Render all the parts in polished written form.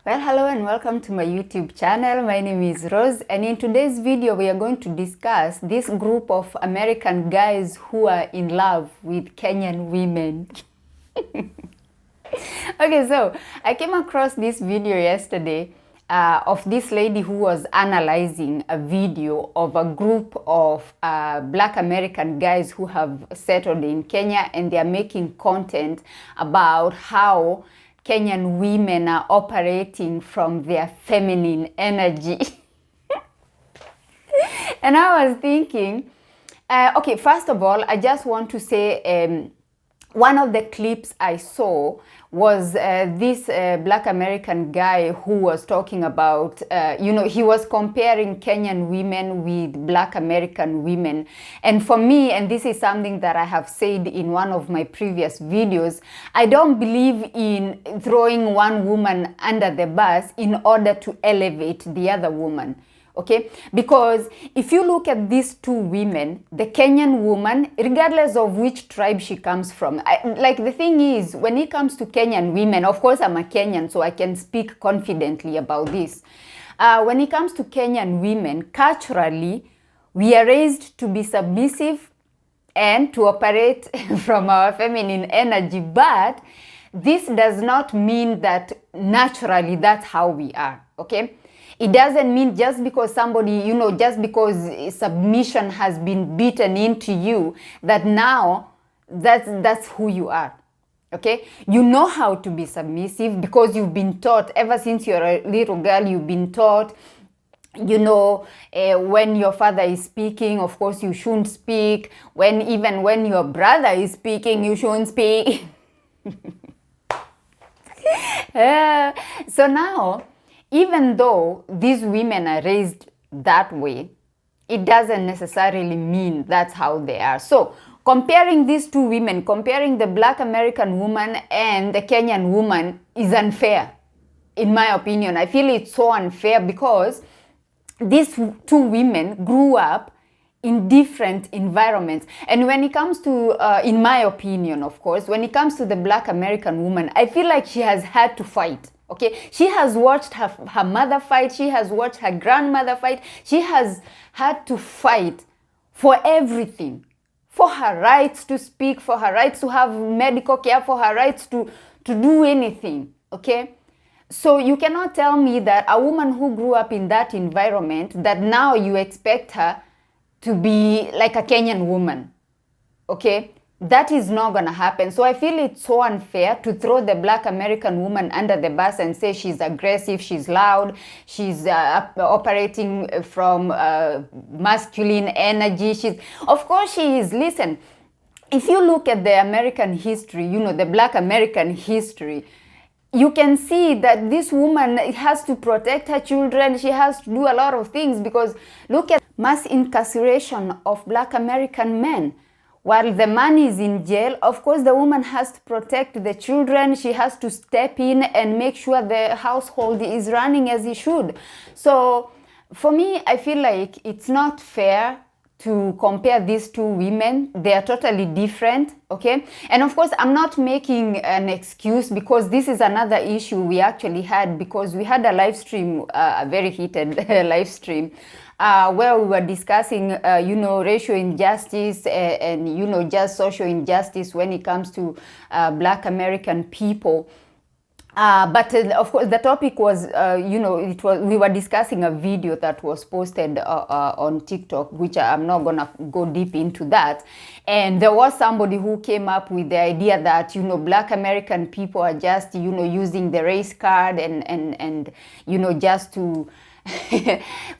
Well, hello and welcome to my YouTube channel. My name is Rose, and in today's video we are going to discuss this group of American guys who are in love with Kenyan women. Okay, so I came across this video yesterday of this lady who was analyzing a video of a group of Black American guys who have settled in Kenya, and they are making content about how Kenyan women are operating from their feminine energy. And I was thinking, okay, first of all, I just want to say one of the clips I saw was this Black American guy who was talking about, he was comparing Kenyan women with Black American women. And for me, and this is something that I have said in one of my previous videos, I don't believe in throwing one woman under the bus in order to elevate the other woman. Okay, because if you look at these two women, the Kenyan woman, regardless of which tribe she comes from, the thing is, when it comes to Kenyan women, of course I'm a Kenyan, so I can speak confidently about this. When it comes to Kenyan women, culturally, we are raised to be submissive and to operate from our feminine energy, but this does not mean that naturally that's how we are, okay? It doesn't mean just because somebody, just because submission has been beaten into you, that now that's who you are. Okay? You know how to be submissive because you've been taught, ever since you're a little girl, you've been taught, when your father is speaking, of course you shouldn't speak. Even when your brother is speaking, you shouldn't speak. So now, even though these women are raised that way, it doesn't necessarily mean that's how they are. So comparing these two women, comparing the Black American woman and the Kenyan woman is unfair, in my opinion. I feel it's so unfair because these two women grew up in different environments. And when it comes to, in my opinion, of course, when it comes to the Black American woman, I feel like she has had to fight. Okay, she has watched her mother fight, she has watched her grandmother fight, she has had to fight for everything, for her rights to speak, for her rights to have medical care, for her rights to do anything, okay? So you cannot tell me that a woman who grew up in that environment, that now you expect her to be like a Kenyan woman, okay? That is not going to happen. So I feel it's so unfair to throw the Black American woman under the bus and say she's aggressive, she's loud, she's operating from masculine energy. Of course she is. Listen, if you look at the American history, the Black American history, you can see that this woman has to protect her children. She has to do a lot of things because look at mass incarceration of Black American men. While the man is in jail, of course, the woman has to protect the children. She has to step in and make sure the household is running as it should. So for me, I feel like it's not fair to compare these two women. They are totally different, okay? And of course, I'm not making an excuse because this is another issue we actually had because we had a live stream, a very heated live stream, where we were discussing, racial injustice and just social injustice when it comes to Black American people. But of course, the topic was, we were discussing a video that was posted on TikTok, which I'm not going to go deep into that. And there was somebody who came up with the idea that, Black American people are just, using the race card and just to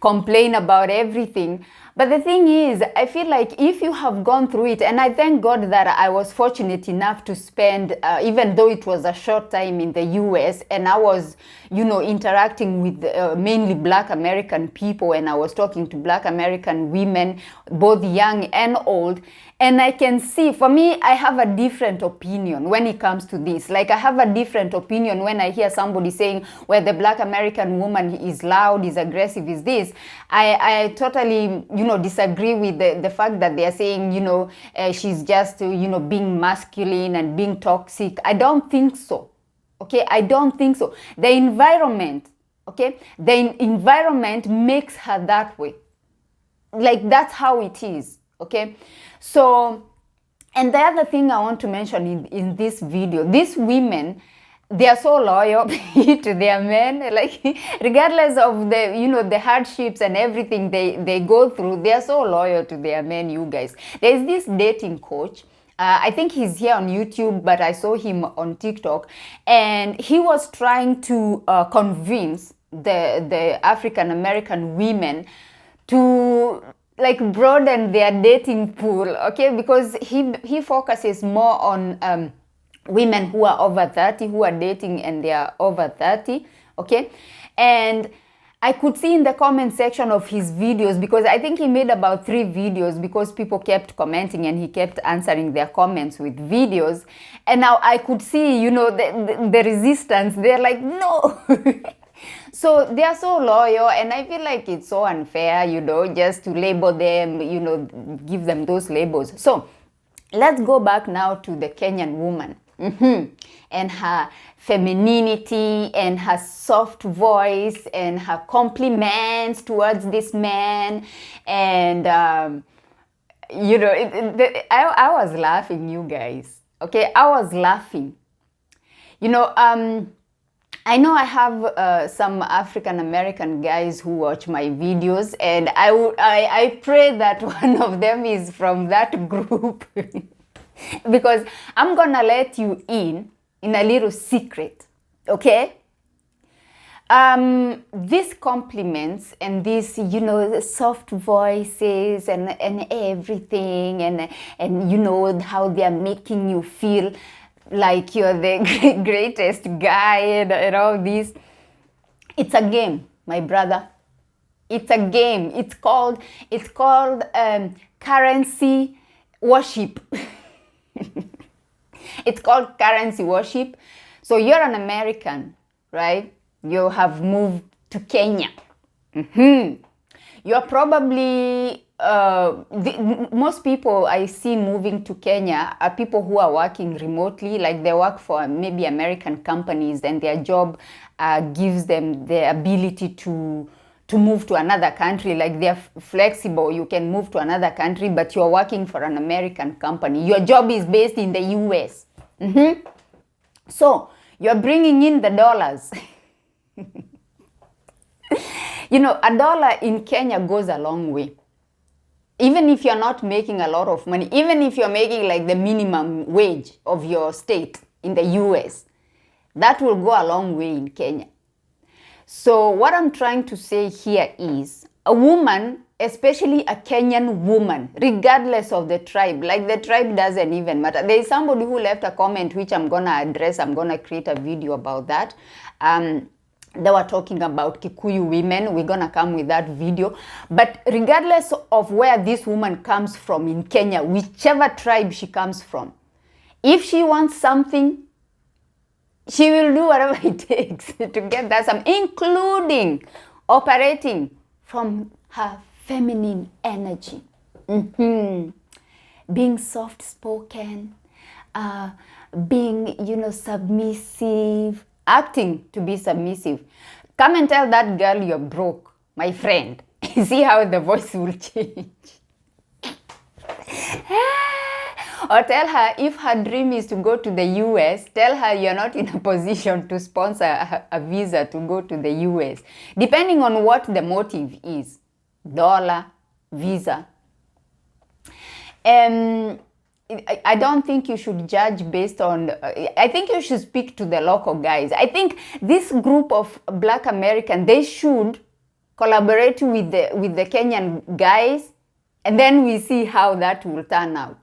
complain about everything. But the thing is, I feel like if you have gone through it, and I thank God that I was fortunate enough to spend, even though it was a short time in the US, and I was, interacting with mainly Black American people, and I was talking to Black American women, both young and old. And I can see, for me, I have a different opinion when it comes to this. Like, I have a different opinion when I hear somebody saying, well, the Black American woman is loud, is aggressive, is this. I totally, disagree with the fact that they are saying, she's just, being masculine and being toxic. I don't think so. Okay, I don't think so. The environment, okay, the environment makes her that way. Like, that's how it is. Okay, so, and the other thing I want to mention in this video, these women, they are so loyal to their men, like, regardless of the, you know, the hardships and everything they go through, they are so loyal to their men, you guys. There is this dating coach. I think he's here on YouTube, but I saw him on TikTok, and he was trying to convince the African American women to, like, broaden their dating pool, okay? Because he focuses more on women who are over 30, who are dating and they are over 30, okay? And I could see in the comment section of his videos, because I think he made about 3 videos, because people kept commenting and he kept answering their comments with videos. And now I could see, you know, the resistance. They're like, no. So they are so loyal, and I feel like it's so unfair, you know, just to label them, you know, give them those labels. So let's go back now to the Kenyan woman. And her femininity and her soft voice and her compliments towards this man. And you know, I was laughing, you guys. Okay, I was laughing. You know, I know I have some African American guys who watch my videos, and I pray that one of them is from that group. Because I'm gonna let you in a little secret, okay? These compliments and these, you know, the soft voices and everything, and you know how they are making you feel like you're the greatest guy and all this. It's a game, my brother. It's a game. It's called currency worship. It's called currency worship. So you're an American, right? You have moved to Kenya. You're probably, most people I see moving to Kenya are people who are working remotely, like they work for maybe American companies, and their job gives them the ability to move to another country. Like, they're flexible. You can move to another country, but you're working for an American company. Your job is based in the US. So you're bringing in the dollars. You know, $1 in Kenya goes a long way. Even if you're not making a lot of money, even if you're making like the minimum wage of your state in the US, that will go a long way in Kenya. So what I'm trying to say here is, a woman, especially a Kenyan woman, regardless of the tribe, like the tribe doesn't even matter. There is somebody who left a comment which I'm going to address. I'm going to create a video about that. They were talking about Kikuyu women. We're going to come with that video. But regardless of where this woman comes from in Kenya, whichever tribe she comes from, if she wants something, she will do whatever it takes to get that something, including operating from her feminine energy. Being soft-spoken, being, you know, submissive, acting to be submissive. Come and tell that girl you're broke, my friend. See how the voice will change. Or tell her, if her dream is to go to the US, tell her you're not in a position to sponsor a visa to go to the US. Depending on what the motive is. Dollar, visa. I don't think you should judge based on, I think you should speak to the local guys. I think this group of Black Americans, they should collaborate with the Kenyan guys, and then we see how that will turn out.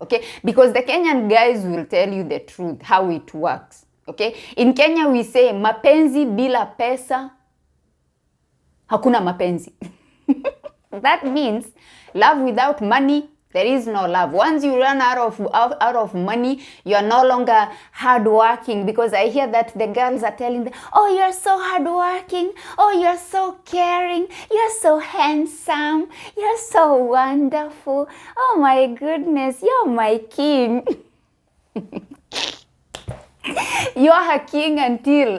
Okay, because the Kenyan guys will tell you the truth, how it works. Okay, in Kenya we say, mapenzi bila pesa, hakuna mapenzi. That means love without money, there is no love. Once you run out of money, you are no longer hardworking. Because I hear that the girls are telling them, oh, you're so hardworking. Oh, you're so caring. You're so handsome. You're so wonderful. Oh my goodness, you're my king. You are a king until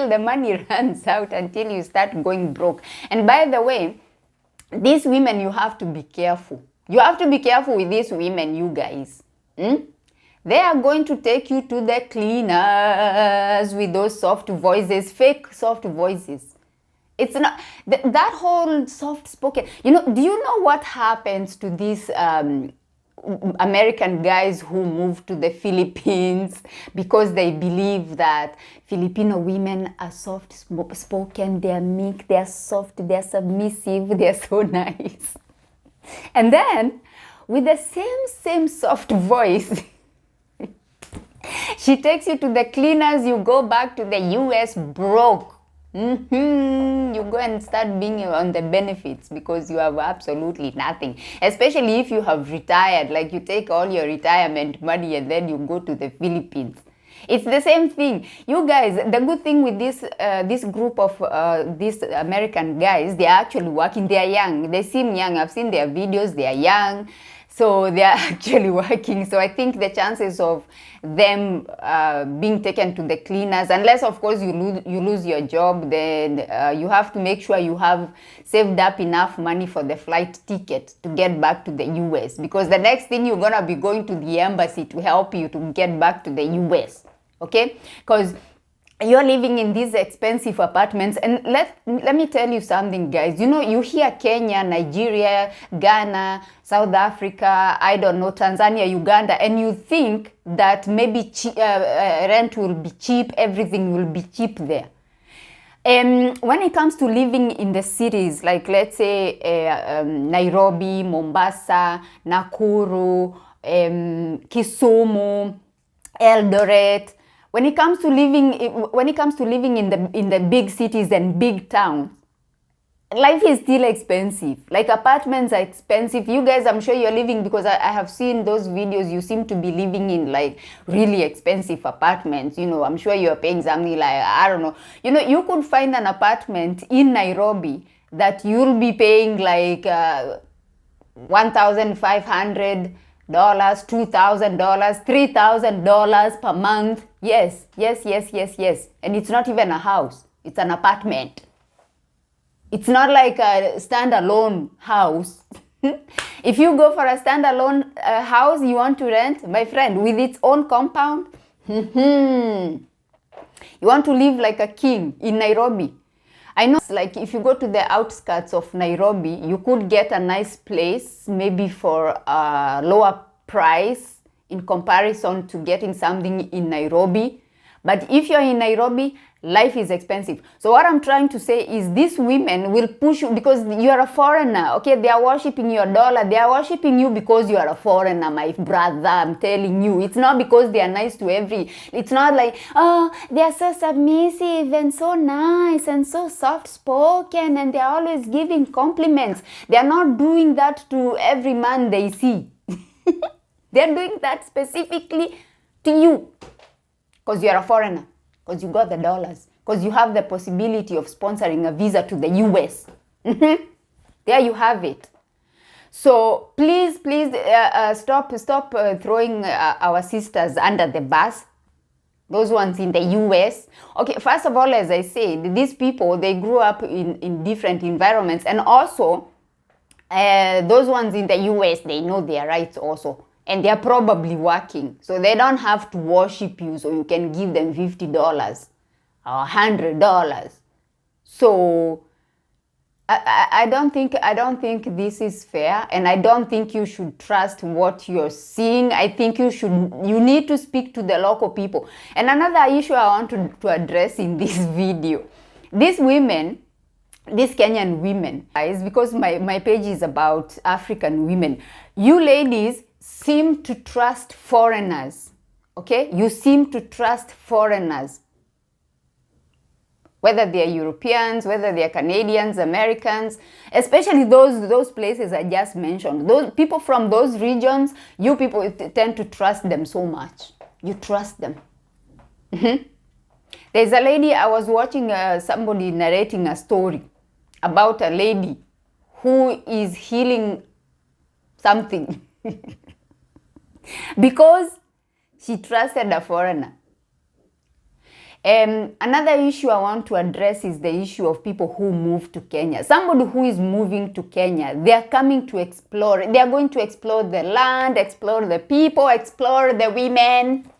the money runs out, until you start going broke. And by the way, these women, you have to be careful. You have to be careful with these women, you guys. They are going to take you to the cleaners with those soft voices, fake soft voices. It's not that whole soft spoken. Do you know what happens to these American guys who move to the Philippines because they believe that Filipino women are soft spoken, they are meek, they are soft, they are submissive, they are so nice. And then with the same soft voice, she takes you to the cleaners, you go back to the US broke. You go and start being on the benefits because you have absolutely nothing. Especially if you have retired, like you take all your retirement money and then you go to the Philippines. It's the same thing. You guys, the good thing with this group of these American guys, they are actually working. They are young. They seem young. I've seen their videos. They are young. So they are actually working. So I think the chances of them being taken to the cleaners, unless of course you lose your job, then you have to make sure you have saved up enough money for the flight ticket to get back to the US. Because the next thing you're gonna be going to the embassy to help you to get back to the US. Okay? Because you're living in these expensive apartments, and let me tell you something, guys. You hear Kenya, Nigeria, Ghana, South Africa, I don't know, Tanzania, Uganda, and you think that maybe rent will be cheap, everything will be cheap there. When it comes to living in the cities, like let's say Nairobi, Mombasa, Nakuru, Kisumu, Eldoret. When it comes to living in the big cities and big towns, life is still expensive. Like apartments are expensive. You guys, I'm sure you're living, because I have seen those videos. You seem to be living in like really expensive apartments. I'm sure you're paying something like, I don't know. You could find an apartment in Nairobi that you'll be paying like $1,500. $2,000, $3,000 per month. Yes. And it's not even a house. It's an apartment. It's not like a standalone house. If you go for a standalone house you want to rent, my friend, with its own compound, you want to live like a king in Nairobi. I know, like if you go to the outskirts of Nairobi, you could get a nice place, maybe for a lower price in comparison to getting something in Nairobi. But if you're in Nairobi, life is expensive. So what I'm trying to say is these women will push you because you're a foreigner. Okay, they are worshiping your dollar. They are worshiping you because you are a foreigner, my brother. I'm telling you. It's not because they are nice to it's not like, oh, they are so submissive and so nice and so soft-spoken and they're always giving compliments. They are not doing that to every man they see. They're doing that specifically to you. Because you're a foreigner, because you got the dollars, because you have the possibility of sponsoring a visa to the US. There you have it. So please, stop throwing our sisters under the bus. Those ones in the US. Okay, first of all, as I said, these people, they grew up in different environments. And also, those ones in the US, they know their rights also. And they're probably working. So they don't have to worship you so you can give them $50 or $100. So I don't think this is fair, and I don't think you should trust what you're seeing. I think you need to speak to the local people. And another issue I want to address in this video, these women, these Kenyan women, guys, because my page is about African women. You ladies seem to trust foreigners, okay? You seem to trust foreigners. Whether they are Europeans, whether they are Canadians, Americans, especially those places I just mentioned. Those people from those regions, you people tend to trust them so much. You trust them. There's a lady, I was watching somebody narrating a story about a lady who is healing something because she trusted a foreigner. Another issue I want to address is the issue of people who move to Kenya. Somebody who is moving to Kenya, they are coming to explore. They are going to explore the land, explore the people, explore the women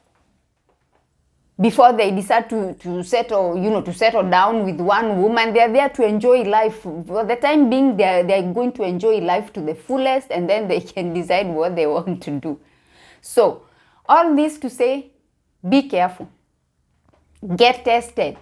before they decide to settle, to settle down with one woman. They are there to enjoy life. For the time being, they are going to enjoy life to the fullest, and then they can decide what they want to do. So, all this to say, be careful. Get tested.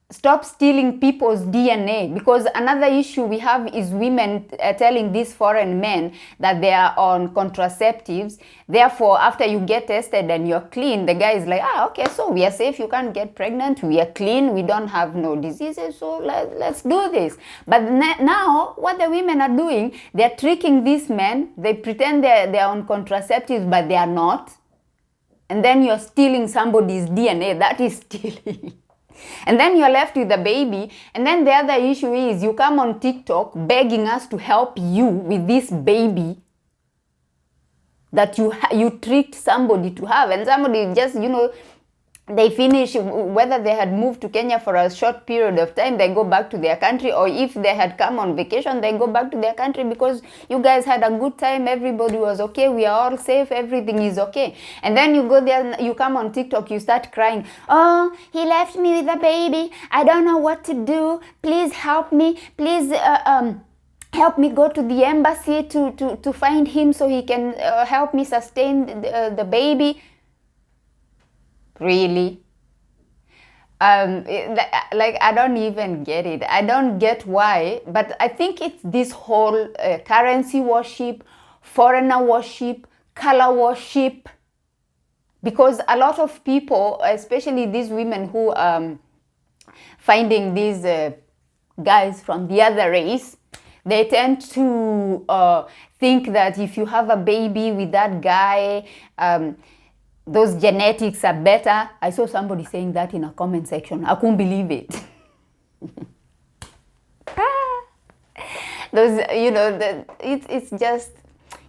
Stop stealing people's DNA, because another issue we have is women telling these foreign men that they are on contraceptives. Therefore, after you get tested and you're clean, the guy is like, okay, so we are safe, you can't get pregnant, we are clean, we don't have no diseases, so let's do this. But now, what the women are doing, they're tricking these men. They pretend they're on contraceptives, but they are not. And then you're stealing somebody's DNA. That is stealing. And then you're left with the baby. And then the other issue is you come on TikTok begging us to help you with this baby that you tricked somebody to have. And somebody just, they finish, whether they had moved to Kenya for a short period of time, they go back to their country, or if they had come on vacation, they go back to their country because you guys had a good time, everybody was okay, we are all safe, everything is okay. And then you go there, you come on TikTok, you start crying, oh, he left me with a baby, I don't know what to do, please help me, please help me go to the embassy to find him so he can help me sustain the baby. Really? I don't even get it. I don't get why, but I think it's this whole currency worship, foreigner worship, color worship, because a lot of people, especially these women who finding these guys from the other race, they tend to think that if you have a baby with that guy, those genetics are better. I saw somebody saying that in a comment section. I couldn't believe it. Those, it's just,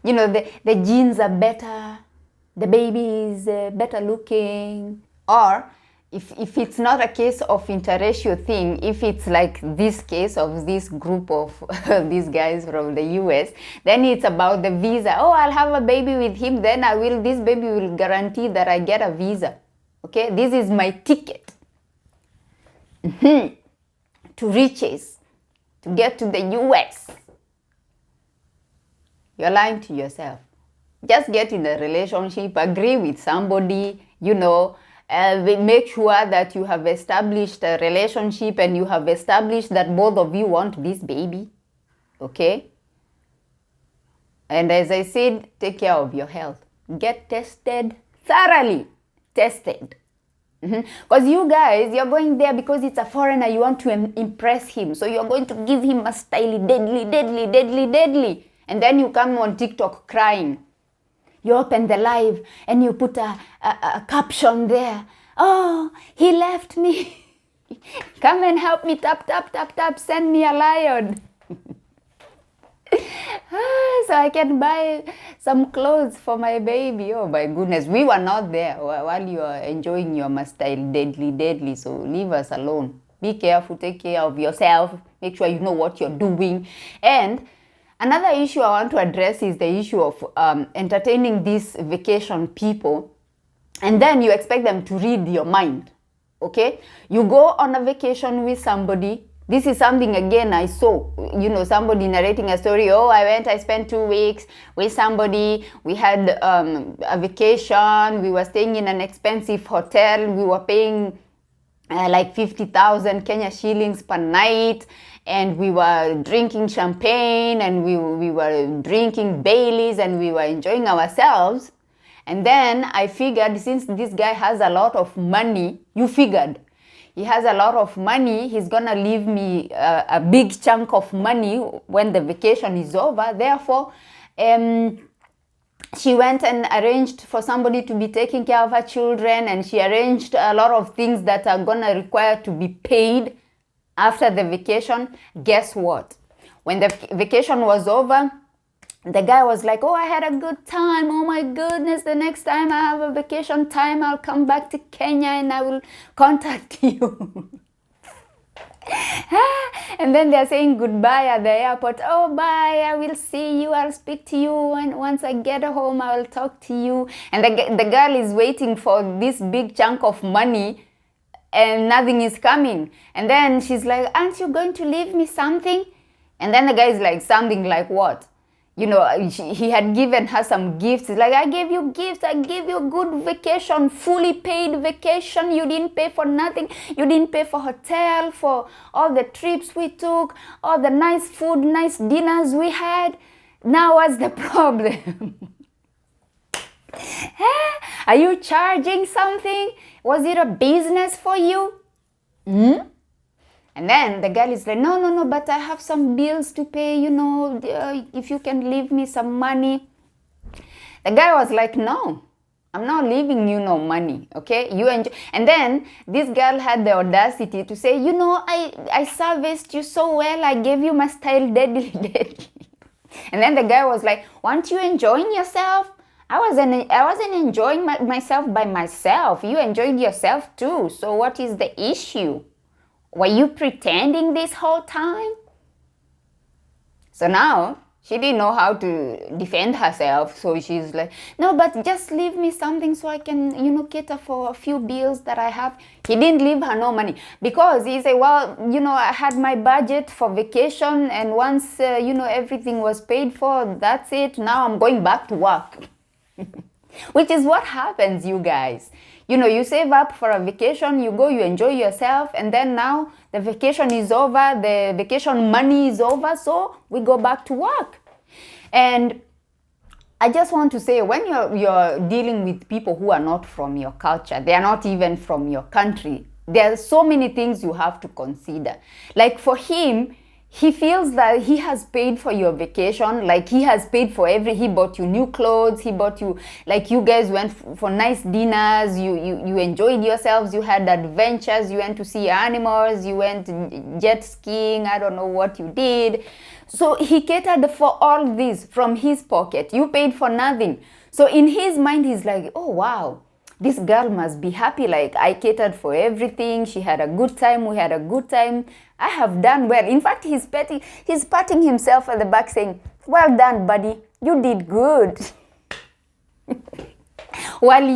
the genes are better, the baby is better looking. Or if it's not a case of interracial thing, if it's like this case of this group of these guys from the US, then it's about the visa. Oh, I'll have a baby with him, then this baby will guarantee that I get a visa. Okay, this is my ticket to riches, to get to the US. You're lying to yourself. Just get in a relationship, agree with somebody, make sure that you have established a relationship and you have established that both of you want this baby. Okay? And as I said, take care of your health. Get tested, thoroughly tested. Because you guys, you're going there because it's a foreigner, you want to impress him. So you're going to give him a style, deadly. And then you come on TikTok crying. You open the live and you put a caption there. Oh, he left me. Come and help me, tap, send me a lion. So I can buy some clothes for my baby. Oh my goodness, we were not there while you are enjoying your style deadly. So leave us alone. Be careful, take care of yourself. Make sure you know what you're doing. And another issue I want to address is the issue of entertaining these vacation people, and then you expect them to read your mind, okay? You go on a vacation with somebody. This is something, again, I saw, somebody narrating a story. Oh, I spent 2 weeks with somebody. We had a vacation. We were staying in an expensive hotel. We were paying like 50,000 Kenya shillings per night. And we were drinking champagne, and we were drinking Baileys, and we were enjoying ourselves. And then I figured, since this guy has a lot of money, he has a lot of money, he's gonna leave me a big chunk of money when the vacation is over. Therefore, she went and arranged for somebody to be taking care of her children, and she arranged a lot of things that are gonna require to be paid after the vacation. Guess what? When the vacation was over, The guy was like, oh, I had a good time. Oh my goodness, the next time I have a vacation time, I'll come back to Kenya and I will contact you. And then they're saying goodbye at the airport. Oh, bye, I will see you, I'll speak to you, and once I get home, I will talk to you. And the girl is waiting for this big chunk of money and nothing is coming. And then she's like, aren't you going to leave me something? And then the guy is like, something like what? You know, he had given her some gifts. He's like, I gave you gifts. I gave you a good vacation, fully paid vacation. You didn't pay for nothing. You didn't pay for hotel, for all the trips we took, all the nice food, nice dinners we had. Now what's the problem? Are you charging something? Was it a business for you? And then the girl is like, no, but I have some bills to pay, you know, if you can leave me some money. The guy was like, no, I'm not leaving you no money, okay? You enjoy. And then this girl had the audacity to say, you know, I serviced you so well, I gave you my style deadly. And then the guy was like, weren't you enjoying yourself? I wasn't enjoying myself by myself. You enjoyed yourself too. So what is the issue? Were you pretending this whole time? So now she didn't know how to defend herself. So she's like, no, but just leave me something so I can, you know, cater for a few bills that I have. He didn't leave her no money because he said, well, you know, I had my budget for vacation, and once, you know, everything was paid for, that's it. Now I'm going back to work. Which is what happens, you guys. You know, you save up for a vacation, you go, you enjoy yourself, and then now the vacation is over, the vacation money is over, so we go back to work. And I just want to say, when you're dealing with people who are not from your culture, they are not even from your country, there are so many things you have to consider. Like for him, he feels that he has paid for your vacation, like he has paid for he bought you new clothes, he bought you, like you guys went for nice dinners, you enjoyed yourselves, you had adventures, you went to see animals, you went jet skiing, I don't know what you did. So he catered for all this from his pocket. You paid for nothing. So in his mind, he's like, oh wow, this girl must be happy, like I catered for everything, she had a good time, we had a good time, I have done well. In fact, he's patting himself at the back saying, well done, buddy, you did good. While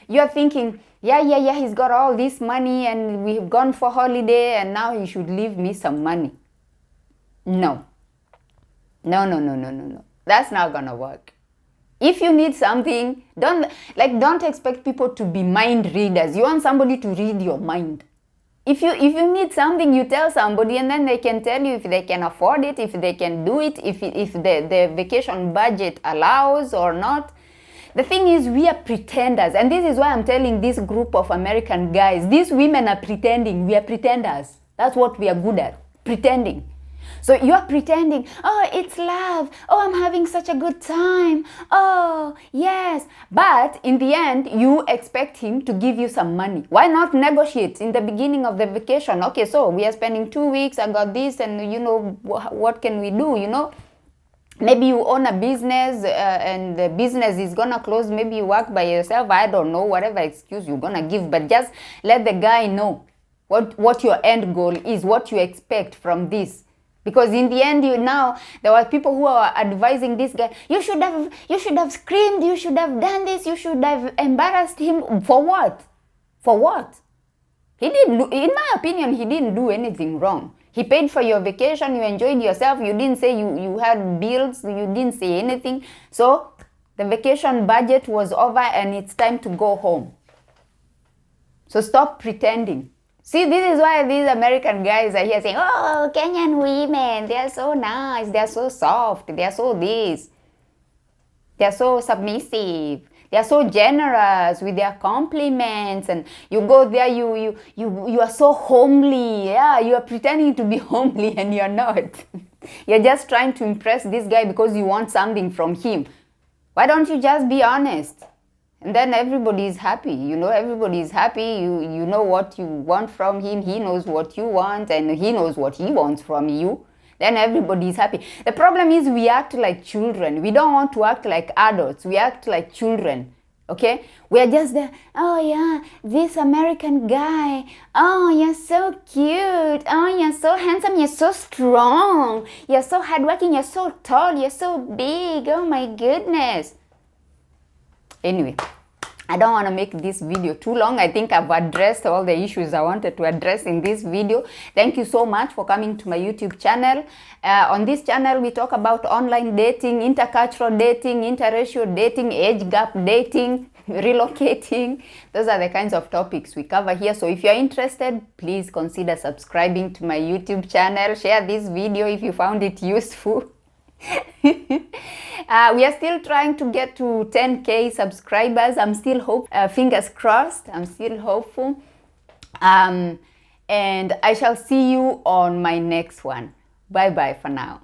you're thinking, yeah, he's got all this money and we've gone for holiday and now he should leave me some money. No. That's not gonna work. If you need something, don't expect people to be mind readers. You want somebody to read your mind. If you need something, you tell somebody and then they can tell you if they can afford it, if they can do it, if the vacation budget allows or not. The thing is, we are pretenders, and this is why I'm telling this group of American guys, these women are pretending, we are pretenders. That's what we are good at, pretending. So you are pretending, oh, it's love, oh, I'm having such a good time, oh, yes. But in the end, you expect him to give you some money. Why not negotiate in the beginning of the vacation? Okay, so we are spending 2 weeks, I got this, and you know, what can we do, you know? Maybe you own a business and the business is gonna close, maybe you work by yourself, I don't know, whatever excuse you're gonna give, but just let the guy know what your end goal is, what you expect from this. Because in the end, there were people who are advising this guy, you should have screamed, you should have done this, you should have embarrassed him. For what? For what? He didn't, in my opinion, he didn't do anything wrong. He paid for your vacation, you enjoyed yourself, you didn't say you had bills, you didn't say anything. So the vacation budget was over and it's time to go home. So stop pretending. See, this is why these American guys are here saying, oh, Kenyan women, they are so nice, they are so soft, they are so this, they are so submissive, they are so generous with their compliments, and you go there, you are so homely, yeah, you are pretending to be homely and you're not. You're just trying to impress this guy because you want something from him. Why don't you just be honest? And then everybody is happy, you know, everybody is happy, you know what you want from him, he knows what you want, and he knows what he wants from you. then everybody is happy. The problem is we act like children. We don't want to act like adults. We act like children. Okay, we are just there. Oh yeah, this American guy. Oh, you're so cute. Oh, you're so handsome. You're so strong. You're so hardworking. You're so tall. You're so big. Oh my goodness. Anyway, I don't want to make this video too long. I think I've addressed all the issues I wanted to address in this video. Thank you so much for coming to my YouTube channel. On this channel, we talk about online dating, intercultural dating, interracial dating, age gap dating, relocating. Those are the kinds of topics we cover here. So if you're interested, please consider subscribing to my YouTube channel. Share this video if you found it useful. We are still trying to get to 10K subscribers. I'm still fingers crossed. I'm still hopeful. And I shall see you on my next one. Bye bye for now.